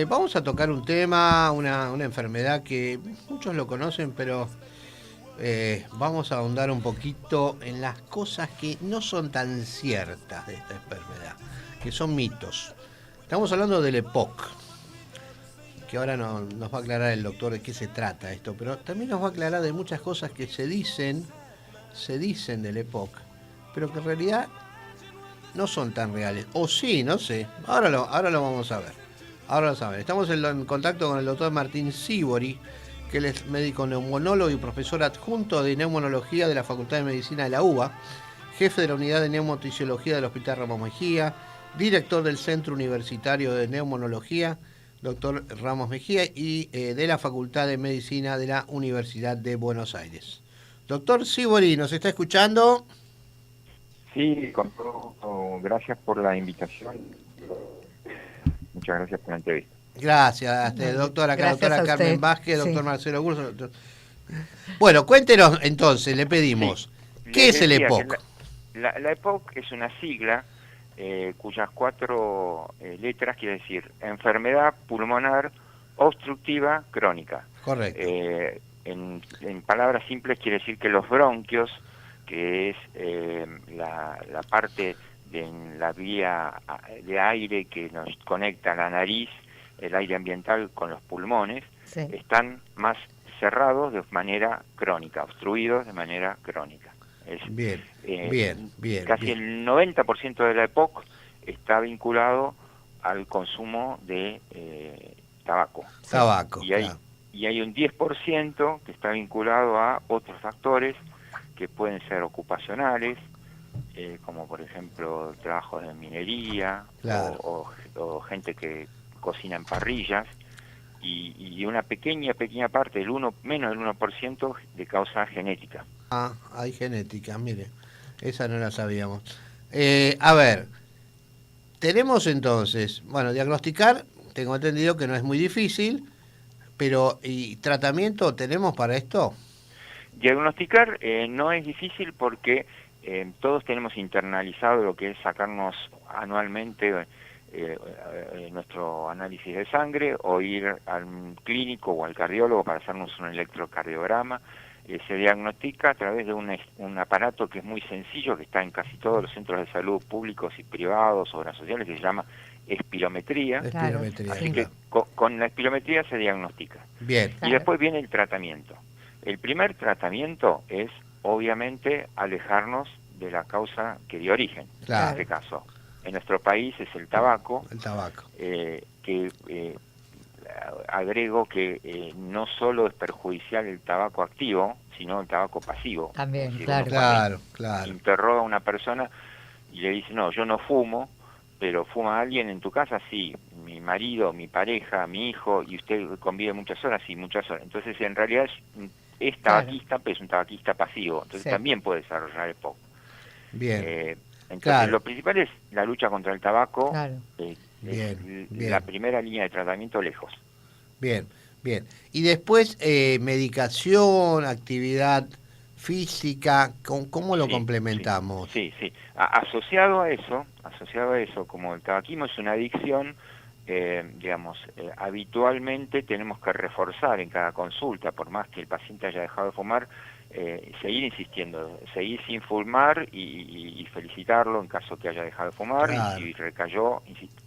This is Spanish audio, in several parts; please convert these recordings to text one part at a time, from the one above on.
Vamos a tocar un tema, una enfermedad que muchos lo conocen, pero vamos a ahondar un poquito en las cosas que no son tan ciertas de esta enfermedad, que son mitos. Estamos hablando del EPOC, que ahora nos va a aclarar el doctor de qué se trata esto, pero también nos va a aclarar de muchas cosas que se dicen del EPOC, pero que en realidad no son tan reales. O sí, no sé. Ahora lo vamos a ver. Ahora lo saben. Estamos en contacto con el doctor Martín Sibori, que él es médico neumonólogo y profesor adjunto de neumonología de la Facultad de Medicina de la UBA, jefe de la unidad de neumotisiología del Hospital Ramos Mejía, director del Centro Universitario de Neumonología, doctor Ramos Mejía, y de la Facultad de Medicina de la Universidad de Buenos Aires. Doctor Sibori, ¿nos está escuchando? Sí, con todo gusto. Gracias por la invitación. Muchas gracias por la entrevista. Gracias, Vale. doctora, acá Gracias doctora a Carmen usted. Vázquez, doctor Sí. Marcelo Curso. Bueno, cuéntenos entonces, le Sí, pedimos, ¿qué les es el decía que EPOC? la EPOC es una sigla cuyas cuatro letras quiere decir enfermedad pulmonar obstructiva crónica. Correcto. En palabras simples quiere decir que los bronquios, que es la parte de la vía de aire que nos conecta la nariz, el aire ambiental con los pulmones, Sí. están más cerrados de manera crónica, obstruidos de manera crónica. Es, Bien, eh, bien, bien, Casi bien. el 90% de la EPOC está vinculado al consumo de tabaco. Sí. Tabaco, Y hay, claro. y hay un 10% que está vinculado a otros factores que pueden ser ocupacionales, como por ejemplo trabajo de minería Claro. o gente que cocina en parrillas, y una pequeña parte, menos del 1% de causa genética. Ah, hay genética, mire, esa no la sabíamos. A ver, tenemos entonces, bueno, diagnosticar, tengo entendido que no es muy difícil, pero ¿y tratamiento tenemos para esto? Diagnosticar no es difícil porque todos tenemos internalizado lo que es sacarnos anualmente nuestro análisis de sangre o ir al clínico o al cardiólogo para hacernos un electrocardiograma. Se diagnostica a través de un aparato que es muy sencillo, que está en casi todos los centros de salud públicos y privados, obras sociales, que se llama espirometría. Claro, Espirometría, Así sí. que claro. con la espirometría se diagnostica. Bien, Y Claro. después viene el tratamiento. El primer tratamiento es, obviamente, alejarnos de la causa que dio origen. En claro, este caso, en nuestro país es el tabaco, el tabaco. que agrego que no solo es perjudicial el tabaco activo, sino el tabaco pasivo. Es También, decir, uno claro. cuando Claro, claro. interroga a una persona y le dice, no, yo no fumo, pero ¿fuma alguien en tu casa? Sí, mi marido, mi pareja, mi hijo, y usted convive muchas horas, sí, muchas horas. Entonces, en realidad es Claro. tabaquista, pero es un tabaquista pasivo, entonces Sí. también puede desarrollar EPOC. Bien, Eh, entonces, claro. lo principal es la lucha contra el tabaco, Claro. es Bien, la bien, primera línea de tratamiento lejos. bien, bien. Y después, medicación, actividad física, ¿cómo lo Sí, sí, complementamos? sí, sí. Asociado a eso, como el tabaquismo es una adicción, digamos, habitualmente tenemos que reforzar en cada consulta, por más que el paciente haya dejado de fumar, seguir insistiendo, seguir sin fumar y felicitarlo en caso que haya dejado de fumar, y Claro, si recayó,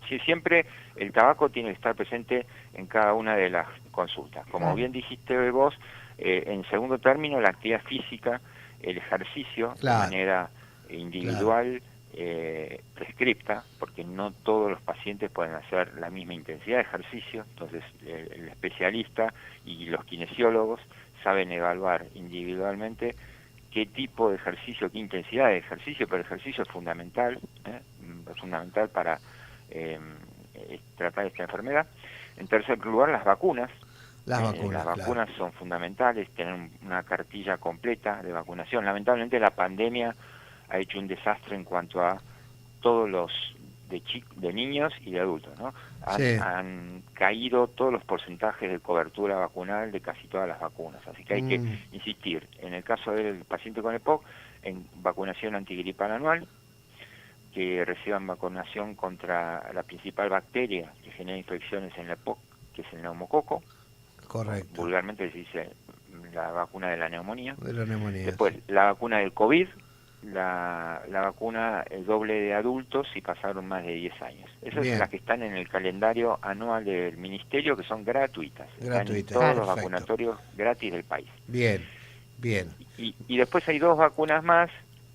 si siempre el tabaco tiene que estar presente en cada una de las consultas. Como Claro. bien dijiste vos, en segundo término, la actividad física, el ejercicio de claro, manera claro. individual, prescripta, porque no todos los pacientes pueden hacer la misma intensidad de ejercicio, entonces el especialista y los kinesiólogos saben evaluar individualmente qué tipo de ejercicio, qué intensidad de ejercicio, pero el ejercicio es fundamental para eh, tratar esta enfermedad. En tercer lugar, las vacunas. Las Las vacunas, claro. vacunas son fundamentales, tener una cartilla completa de vacunación. Lamentablemente la pandemia ha hecho un desastre en cuanto a todos los de niños y de adultos, ¿no? Sí. Han caído todos los porcentajes de cobertura vacunal de casi todas las vacunas, así que hay que Mm, insistir, en el caso del paciente con EPOC, en vacunación antigripal anual, que reciban vacunación contra la principal bacteria que genera infecciones en la EPOC, que es el neumococo. Correcto. Vulgarmente se dice la vacuna de la neumonía. De la neumonía. Después, la vacuna del COVID, la vacuna doble de adultos si pasaron más de 10 años. Esas Bien. son las que están en el calendario anual del Ministerio, que son gratuitas. Gratuitas. Están en todos los Perfecto. vacunatorios gratis del país. Bien, bien. Y después hay 2 vacunas más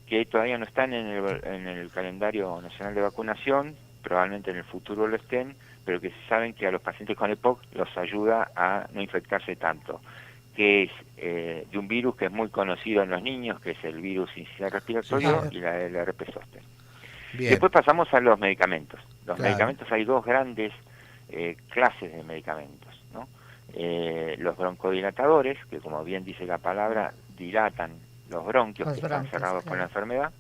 que todavía no están en el calendario nacional de vacunación, probablemente en el futuro lo estén, pero que saben que a los pacientes con EPOC los ayuda a no infectarse tanto, que es de un virus que es muy conocido en los niños, que es el virus incisional respiratorio, Sí. y la del herpes zóster. Bien. Después pasamos a los medicamentos. Los Claro. medicamentos, hay 2 grandes clases de medicamentos, ¿no? Los broncodilatadores, que como bien dice la palabra, dilatan los bronquios que están cerrados por la enfermedad.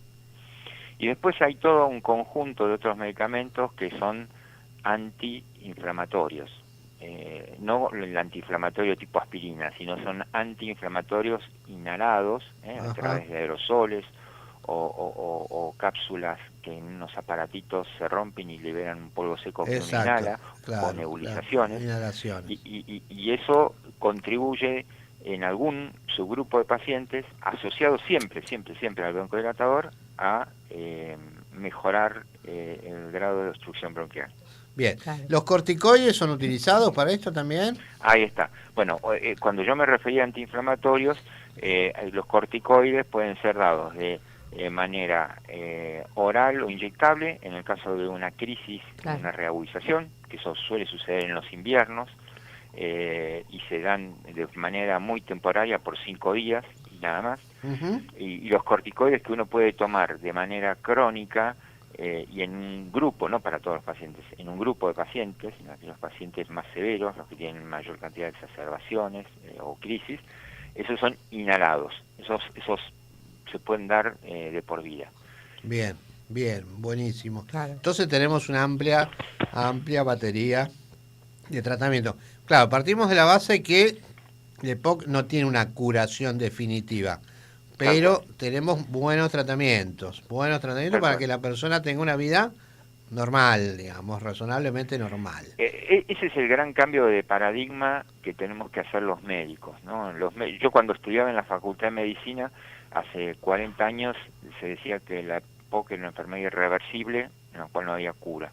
Y después hay todo un conjunto de otros medicamentos que son antiinflamatorios. No el antiinflamatorio tipo aspirina, sino son antiinflamatorios inhalados a través de aerosoles o cápsulas que en unos aparatitos se rompen y liberan un polvo seco que uno inhala, o nebulizaciones. Y eso contribuye en algún subgrupo de pacientes, asociado siempre al broncodilatador, a mejorar el grado de obstrucción bronquial. Bien. ¿Los corticoides son utilizados para esto también? Ahí está. Bueno, cuando yo me refería a antiinflamatorios, los corticoides pueden ser dados de manera oral o inyectable, en el caso de una crisis, una reagudización, que eso suele suceder en los inviernos, y se dan de manera muy temporaria por 5 días y nada más. Y los corticoides que uno puede tomar de manera crónica, y en un grupo, no para todos los pacientes, en un grupo de pacientes, los pacientes más severos, los que tienen mayor cantidad de exacerbaciones o crisis, esos son inhalados, esos se pueden dar de por vida. Bien, buenísimo. Entonces tenemos una amplia batería de tratamiento. Claro, partimos de la base que el EPOC no tiene una curación definitiva, pero tenemos buenos tratamientos para que la persona tenga una vida normal, digamos, razonablemente normal. Ese es el gran cambio de paradigma que tenemos que hacer los médicos, ¿no? Yo cuando estudiaba en la Facultad de Medicina, hace 40 años, se decía que la EPOC era una enfermedad irreversible, en la cual no había cura.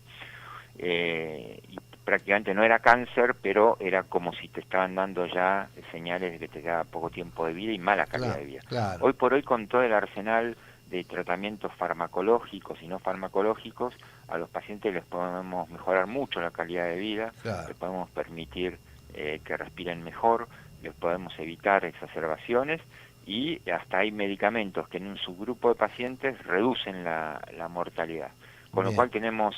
Y prácticamente no era cáncer, pero era como si te estaban dando ya señales de que te quedaba poco tiempo de vida y mala calidad de vida. Hoy por hoy, con todo el arsenal de tratamientos farmacológicos y no farmacológicos, a los pacientes les podemos mejorar mucho la calidad de vida, les podemos permitir que respiren mejor, les podemos evitar exacerbaciones, y hasta hay medicamentos que en un subgrupo de pacientes reducen la mortalidad. Con lo cual tenemos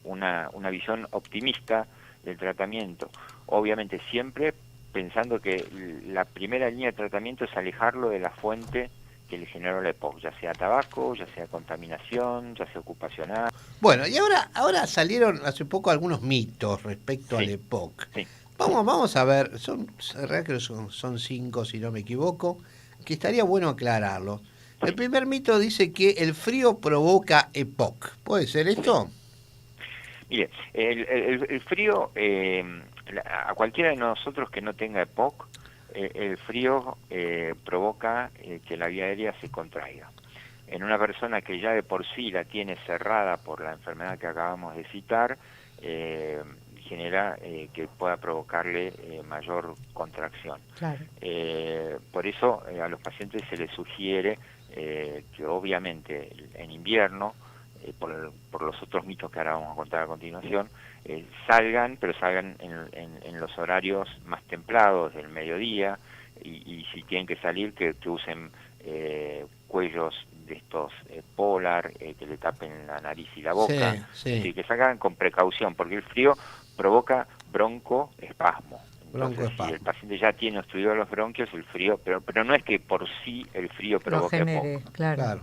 una visión optimista del tratamiento. Obviamente siempre pensando que la primera línea de tratamiento es alejarlo de la fuente que le generó la EPOC, ya sea tabaco, ya sea contaminación, ya sea ocupacional. Bueno, y ahora salieron hace poco algunos mitos respecto al EPOC. Vamos a ver, creo que son 5 si no me equivoco, que estaría bueno aclararlos. El primer mito dice que el frío provoca EPOC. ¿Puede ser esto? Mire, el frío, a cualquiera de nosotros que no tenga EPOC, el frío provoca que la vía aérea se contraiga. En una persona que ya de por sí la tiene cerrada por la enfermedad que acabamos de citar, genera que pueda provocarle mayor contracción. Por eso a los pacientes se les sugiere que obviamente en invierno, por los otros mitos que ahora vamos a contar a continuación, salgan en los horarios más templados del mediodía, y si tienen que salir que usen cuellos de estos polar, que le tapen la nariz y la boca, y que salgan con precaución, porque el frío provoca broncoespasmo. Entonces, si el paciente ya tiene obstruido los bronquios, el frío, pero no es que por sí el frío provoque EPOC. Claro,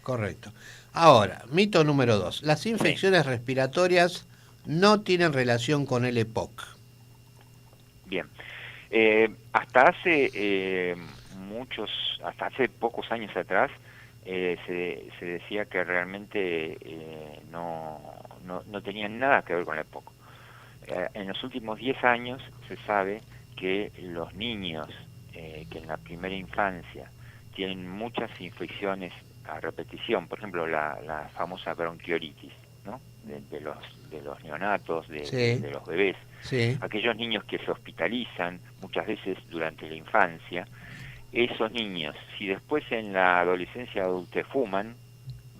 correcto. Ahora, mito número 2. Las infecciones respiratorias no tienen relación con el EPOC. Bien. Hasta hace pocos años atrás, se decía que realmente no tenían nada que ver con la EPOC. En los últimos 10 años se sabe que los niños que en la primera infancia tienen muchas infecciones a repetición, por ejemplo la famosa bronquiolitis, ¿no? de los neonatos, Sí, de los bebés, sí. aquellos niños que se hospitalizan muchas veces durante la infancia, esos niños, si después en la adolescencia o adultez fuman,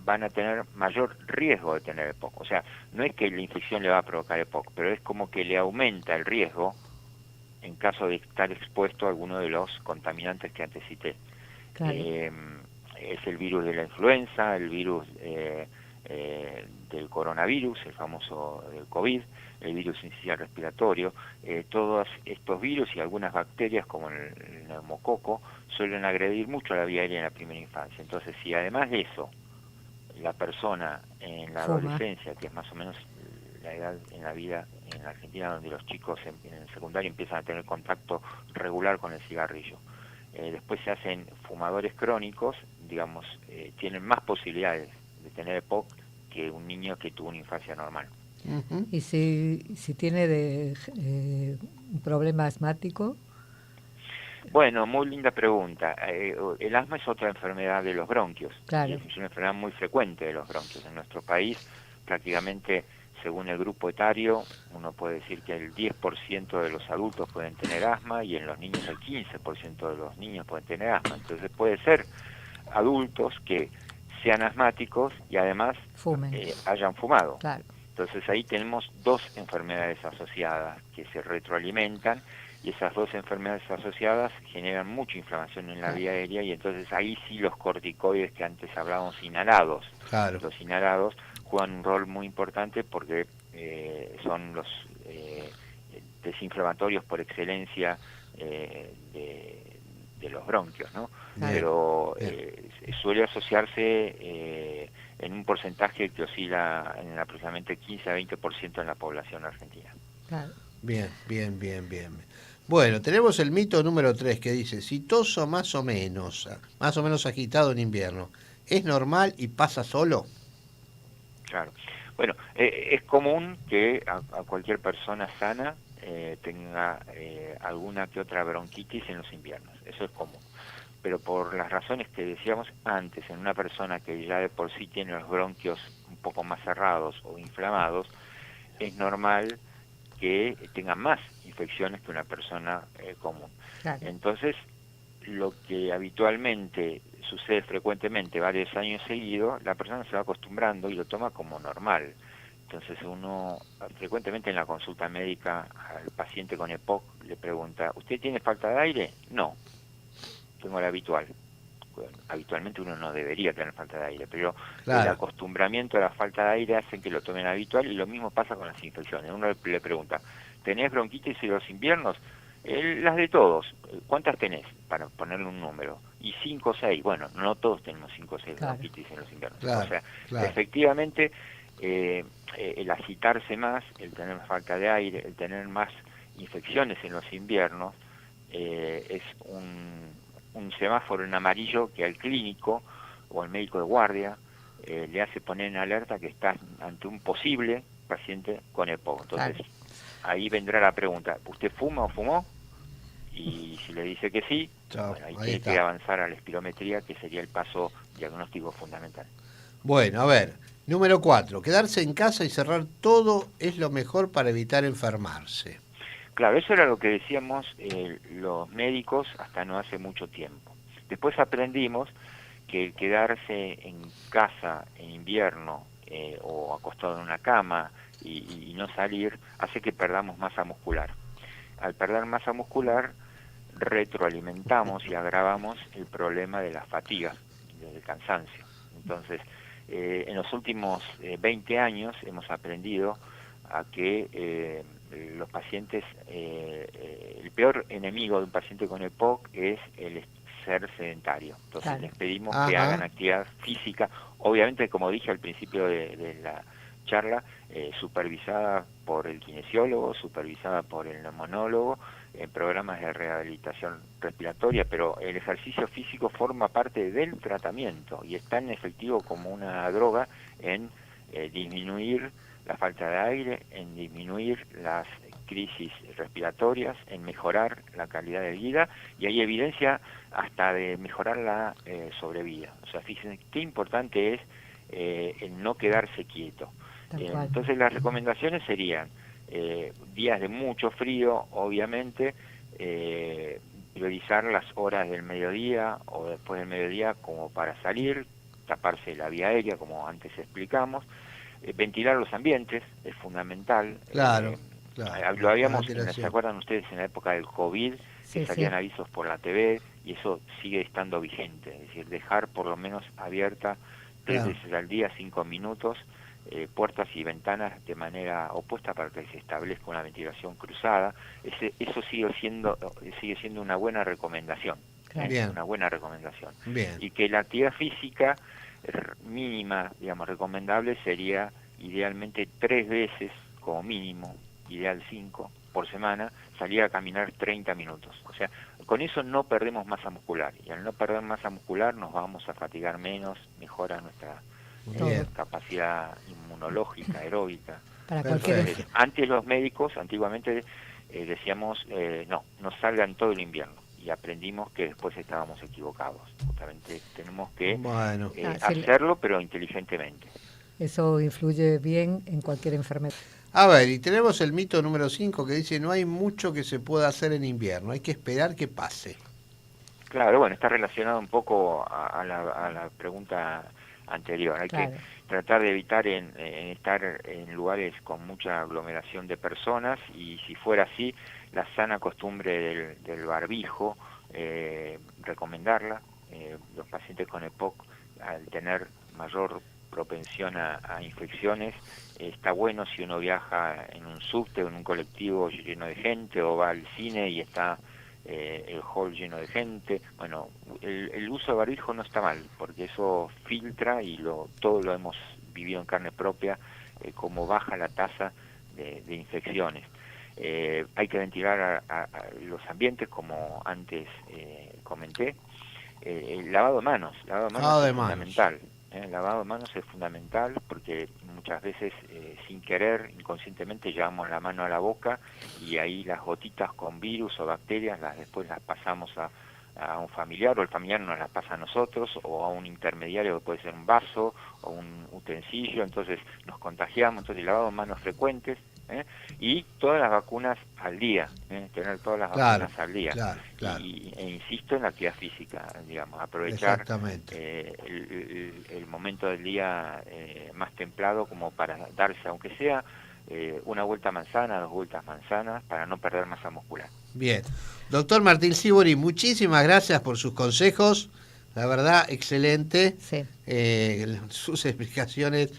van a tener mayor riesgo de tener EPOC. O sea, no es que la infección le va a provocar EPOC, pero es como que le aumenta el riesgo en caso de estar expuesto a alguno de los contaminantes que antes cité. Claro. Es el virus de la influenza, el virus del coronavirus, el famoso del COVID, el virus sincicial respiratorio, todos estos virus y algunas bacterias como el neumococo suelen agredir mucho a la vía aérea en la primera infancia. Entonces, si además de eso la persona en la adolescencia, que es más o menos la edad en la vida en la Argentina donde los chicos en el secundario empiezan a tener contacto regular con el cigarrillo, después se hacen fumadores crónicos, digamos, tienen más posibilidades de tener EPOC que un niño que tuvo una infancia normal. Uh-huh. ¿Y si tiene un problema asmático? Bueno, muy linda pregunta. El asma es otra enfermedad de los bronquios. Claro. Es una enfermedad muy frecuente de los bronquios. En nuestro país, prácticamente, según el grupo etario, uno puede decir que el 10% de los adultos pueden tener asma y en los niños el 15% de los niños pueden tener asma. Entonces puede ser adultos que sean asmáticos y además hayan fumado. Claro. Entonces ahí tenemos dos enfermedades asociadas que se retroalimentan y esas dos enfermedades asociadas generan mucha inflamación en la vía aérea y entonces ahí sí los corticoides que antes hablábamos inhalados, claro. Los inhalados juegan un rol muy importante porque son los desinflamatorios por excelencia de los bronquios, ¿no? Bien, pero bien. Suele asociarse en un porcentaje que oscila en aproximadamente 15 a 20% en la población argentina. Claro. Bien, bien, bien, bien. Bueno, tenemos el mito número 3 que dice, si toso más o menos agitado en invierno, ¿es normal y pasa solo? Claro. Bueno, es común que a cualquier persona sana tenga alguna que otra bronquitis en los inviernos, eso es común. Pero por las razones que decíamos antes, en una persona que ya de por sí tiene los bronquios un poco más cerrados o inflamados, es normal que tenga más infecciones que una persona común. Claro. Entonces, lo que habitualmente sucede frecuentemente varios años seguidos, la persona se va acostumbrando y lo toma como normal. Entonces uno frecuentemente en la consulta médica al paciente con EPOC le pregunta, ¿usted tiene falta de aire? No, tengo la habitual. Bueno, habitualmente uno no debería tener falta de aire, pero claro. El acostumbramiento a la falta de aire hace que lo tomen habitual y lo mismo pasa con las infecciones. Uno le pregunta, ¿tenés bronquitis en los inviernos? Las de todos. ¿Cuántas tenés? Para ponerle un número. Y 5 o 6. Bueno, no todos tenemos 5 o 6 claro. bronquitis en los inviernos. Claro, o sea, claro. Efectivamente, el agitarse más, el tener falta de aire, el tener más infecciones en los inviernos, es un semáforo en amarillo que al clínico o al médico de guardia le hace poner en alerta que está ante un posible paciente con EPOC. Entonces, claro. Ahí vendrá la pregunta, ¿usted fuma o fumó? Y si le dice que sí, Chao, bueno, ahí ahí tiene está. que avanzar a la espirometría, que sería el paso diagnóstico fundamental. Bueno, a ver, número 4, quedarse en casa y cerrar todo es lo mejor para evitar enfermarse. Claro, eso era lo que decíamos los médicos hasta no hace mucho tiempo. Después aprendimos que el quedarse en casa en invierno o acostado en una cama y no salir hace que perdamos masa muscular. Al perder masa muscular retroalimentamos y agravamos el problema de la fatiga, del cansancio. Entonces, en los últimos 20 años hemos aprendido a que los pacientes, el peor enemigo de un paciente con EPOC es el ser sedentario. Entonces les pedimos que hagan actividad física, obviamente como dije al principio de charla supervisada por el kinesiólogo, supervisada por el neumonólogo, en programas de rehabilitación respiratoria, pero el ejercicio físico forma parte del tratamiento y es tan efectivo como una droga en disminuir la falta de aire, en disminuir las crisis respiratorias, en mejorar la calidad de vida, y hay evidencia hasta de mejorar la sobrevida. O sea, fíjense qué importante es el no quedarse quieto. Entonces las recomendaciones serían días de mucho frío, obviamente, priorizar las horas del mediodía o después del mediodía como para salir, taparse la vía aérea, como antes explicamos, ventilar los ambientes es fundamental. Claro. Lo habíamos, ¿se acuerdan ustedes en la época del COVID? Que salían avisos por la TV y eso sigue estando vigente, es decir, dejar por lo menos abierta 3 veces al día, 5 minutos, puertas y ventanas de manera opuesta para que se establezca una ventilación cruzada. Eso sigue siendo una buena recomendación. Una buena recomendación. Bien. Y que la actividad física mínima, digamos, recomendable sería idealmente 3 veces como mínimo, ideal 5 por semana, salir a caminar 30 minutos. O sea, con eso no perdemos masa muscular, y al no perder masa muscular nos vamos a fatigar menos, mejora nuestra capacidad inmunológica, aeróbica. Para cualquier... Antes los médicos, antiguamente decíamos, no salgan todo el invierno, y aprendimos que después estábamos equivocados. Justamente tenemos que hacerlo, pero inteligentemente. Eso influye bien en cualquier enfermedad. A ver, y tenemos el mito número 5 que dice: no hay mucho que se pueda hacer en invierno, hay que esperar que pase. Claro, bueno, está relacionado un poco a la pregunta anterior. Hay que tratar de evitar estar en lugares con mucha aglomeración de personas, y si fuera así, la sana costumbre del barbijo, recomendarla. Los pacientes con EPOC, al tener mayor propensión a infecciones, está bueno si uno viaja en un subte o en un colectivo lleno de gente, o va al cine y está el hall lleno de gente. Bueno, el uso de barbijo no está mal, porque eso filtra, y todo lo hemos vivido en carne propia, cómo baja la tasa de infecciones. Hay que ventilar a los ambientes, como antes comenté. El lavado de manos es fundamental. El lavado de manos es fundamental, porque muchas veces sin querer, inconscientemente, llevamos la mano a la boca, y ahí las gotitas con virus o bacterias después las pasamos a un familiar, o el familiar nos las pasa a nosotros, o a un intermediario, que puede ser un vaso o un utensilio. Entonces nos contagiamos. Entonces el lavado de manos frecuentes, y todas las vacunas al día, tener todas las vacunas al día. E insisto en la actividad física, digamos, aprovechar el momento del día más templado, como para darse, aunque sea una vuelta manzana, 2 vueltas manzanas, para no perder masa muscular. Bien. Doctor Martín Sívori, muchísimas gracias por sus consejos, la verdad, excelente. Sus explicaciones